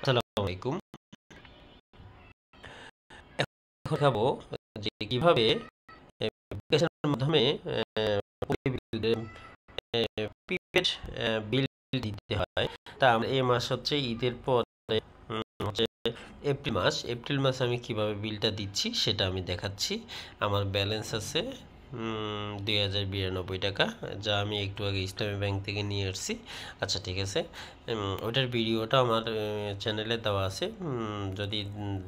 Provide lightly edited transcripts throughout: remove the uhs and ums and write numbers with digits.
আসসালামু আলাইকুম। এখন দেখাবো যে কিভাবে অ্যাপ্লিকেশনের মাধ্যমে বিদ্যুতের প্রিপেড বিল দিতে হয়। তা আমরা এই মাস হচ্ছে ঈদের পরে হচ্ছে এপ্রিল মাস আমি কিভাবে বিলটা দিচ্ছি সেটা আমি দেখাচ্ছি। আমার ব্যালেন্স আছে 2092 টাকা, যা আমি একটু আগে ইসলামী ব্যাংক থেকে নিয়ে আসছি। আচ্ছা, ঠিক আছে। ওইটার ভিডিওটা আমার চ্যানেলে দেওয়া আছে। যদি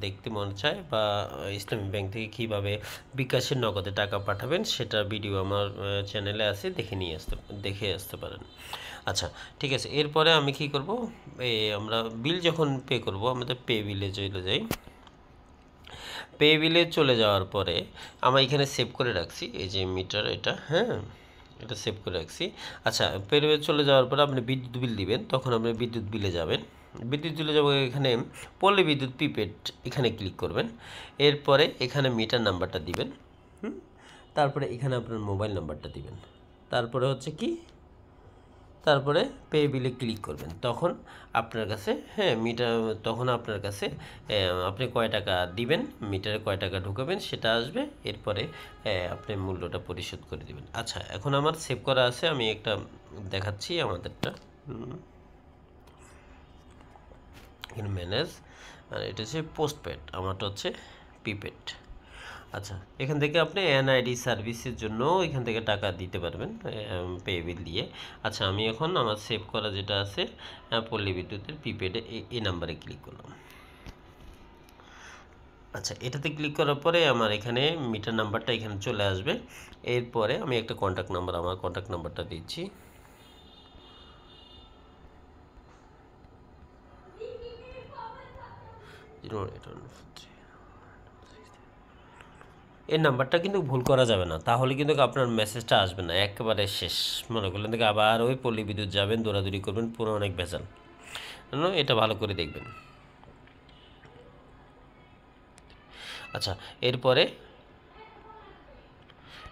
দেখতে মন চায় বা ইসলামী ব্যাংক থেকে কীভাবে বিকাশের নগদে টাকা পাঠাবেন সেটা ভিডিও আমার চ্যানেলে আছে, দেখে আসতে পারেন। আচ্ছা, ঠিক আছে। এরপরে আমি কি করব, আমরা বিল যখন পে করব আমাদের পে বিলে চলে যাই। পে বিলে চলে যাওয়ার পরে আমরা এখানে সেভ করে রাখছি এই যে মিটার, এটা হ্যাঁ, এটা সেভ করে রাখছি। আচ্ছা, পে বিলে চলে যাওয়ার পরে আপনি বিদ্যুৎ বিল দিবেন, তখন আপনি বিদ্যুৎ বিলে যাবেন। বিদ্যুৎ বিলে যাব, এখানে পল্লী বিদ্যুৎ প্রিপেড এখানে ক্লিক করবেন। এরপরে এখানে মিটার নাম্বারটা দিবেন। তারপরে এখানে আপনার মোবাইল নাম্বারটা দিবেন। তারপরে হচ্ছে কি, তারপরে পে বিলে ক্লিক করবেন। তখন আপনার কাছে তখন আপনার কাছে আপনি কয় টাকা দিবেন, মিটারে কয় টাকা ঢুকাবেন সেটা আসবে। এরপরে আপনি মূল্যটা পরিশোধ করে দিবেন। আচ্ছা, এখন আমার সেভ করা আছে, আমি একটা দেখাচ্ছি আমাদেরটা। এখানে ম্যানেজ, আর এটা হচ্ছে পোস্টপেড, আমারটা হচ্ছে প্রিপেড। আচ্ছা, এখান থেকে আপনি এনআইডি সার্ভিসের জন্য এখান থেকে টাকা দিতে পারবেন পে বিল দিয়ে। আচ্ছা, আমি এখন আমার সেভ করা যেটা আছে পল্লী বিদ্যুতের প্রিপেডে এই নাম্বারে ক্লিক করলাম। আচ্ছা, এটাতে ক্লিক করার পরে আমার এখানে মিটার নাম্বারটা এখানে চলে আসবে। এরপরে আমি একটা আমার কন্ট্যাক্ট নাম্বারটা দিচ্ছি। এই নাম্বারটা কিন্তু ভুল করা যাবে না, তাহলে কিন্তু আপনার মেসেজটা আসবে না, একেবারে শেষ। মনে করলেন থেকে আবার ওই পল্লী বিদ্যুৎ যাবেন, দৌড়াদৌড়ি করবেন, পুরো অনেক ভেজাল। এটা ভালো করে দেখবেন। আচ্ছা, এরপরে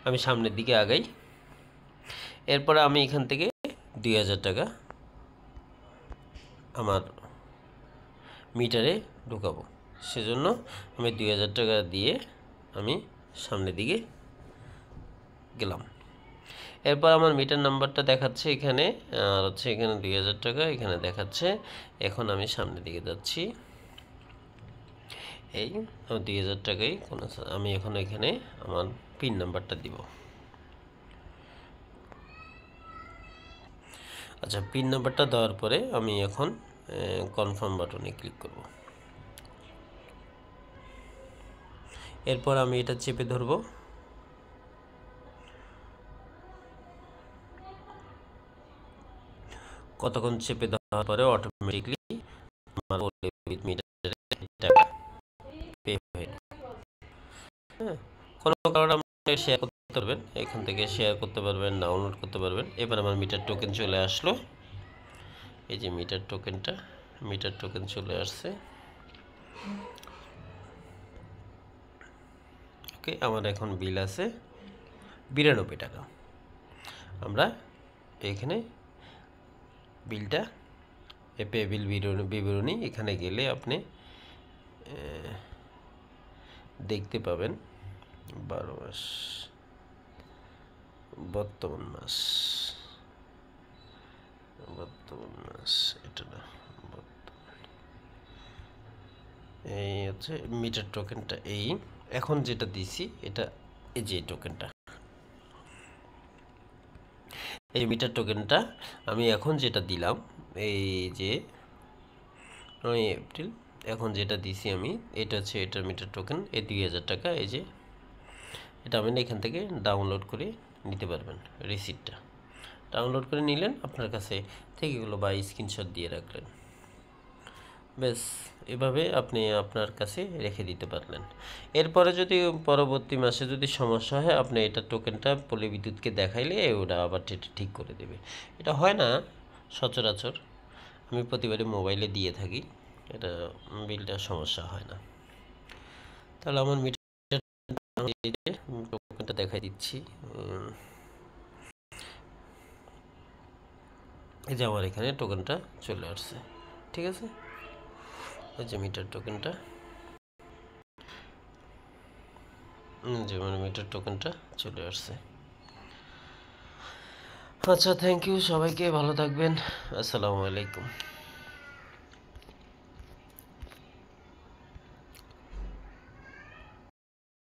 আমি সামনের দিকে আগাই। এরপরে আমি এখান থেকে 2000 টাকা আমার মিটারে ঢুকাবো। সেজন্য আমি 2000 টাকা দিয়ে আমি সামনের দিকে গেলাম। এরপর আমার মিটার নাম্বারটা দেখাচ্ছে এখানে, আর হচ্ছে এখানে 2000 টাকা এখানে দেখাচ্ছে। এখন আমি সামনের দিকে যাচ্ছি। এই 2000 টাকাই আমি এখন এখানে আমার পিন নাম্বারটা দিব। আচ্ছা, পিন নাম্বারটা দেওয়ার পরে আমি এখন কনফার্ম বাটনে ক্লিক করব। এরপর আমি এটা চেপে ধরব। কতক্ষণ চেপে দেওয়ার পরে অটোমেটিকলি আমার টাকা পে হয়ে যাবে। হ্যাঁ, কোনো কারণে আপনি শেয়ার করতে পারবেন, এখান থেকে শেয়ার করতে পারবেন, ডাউনলোড করতে পারবেন। এবার আমার মিটার টোকেন চলে আসলো। এই যে মিটার টোকেন চলে আসছে। ওকে, আমার এখন বিল আছে 92 টাকা। আমরা এখানে বিলটা পে বিল বিবরণী এখানে গেলে আপনি দেখতে পাবেন 12 মাস, বর্তমান মাস এটা না, এই হচ্ছে মিটার টোকেনটা। এই এখন যেটা দিছি এটা, এই যে টোকেনটা, এই মিটার টোকেনটা আমি এখন যেটা দিলাম, এই যে 9 এপ্রিল এখন যেটা দিছি আমি, এটা হচ্ছে এটার মিটার টোকেন, এই 2000 টাকা। এই যে এটা আপনি এখান থেকে ডাউনলোড করে নিতে পারবেন। রিসিপ্টটা ডাউনলোড করে নিলেন আপনার কাছে থেকে গেলো, বা স্ক্রিনশট দিয়ে রাখলেন। বেশ, এভাবে আপনি আপনার কাছে রেখে দিতে পারলেন। এরপরে যদি পরবর্তী মাসে যদি সমস্যা হয়, আপনি এটা টোকেনটা পল্লী বিদ্যুৎকে দেখাইলে ওটা আবার ঠিক করে দেবে। এটা হয় না সচরাচর, আমি প্রতিবারই মোবাইলে দিয়ে থাকি, এটা বিলটা সমস্যা হয় না। তাহলে আমার মিটার টোকেনটা দেখাই দিচ্ছি। এই যে আমার এখানে টোকেনটা চলে আসছে, ঠিক আছে। ওই যে মিটার টোকেনটা, যেমন মিটার টোকেনটা চলে আসছে। আচ্ছা, থ্যাংক ইউ সবাইকে, ভালো থাকবেন। আসসালামু আলাইকুম।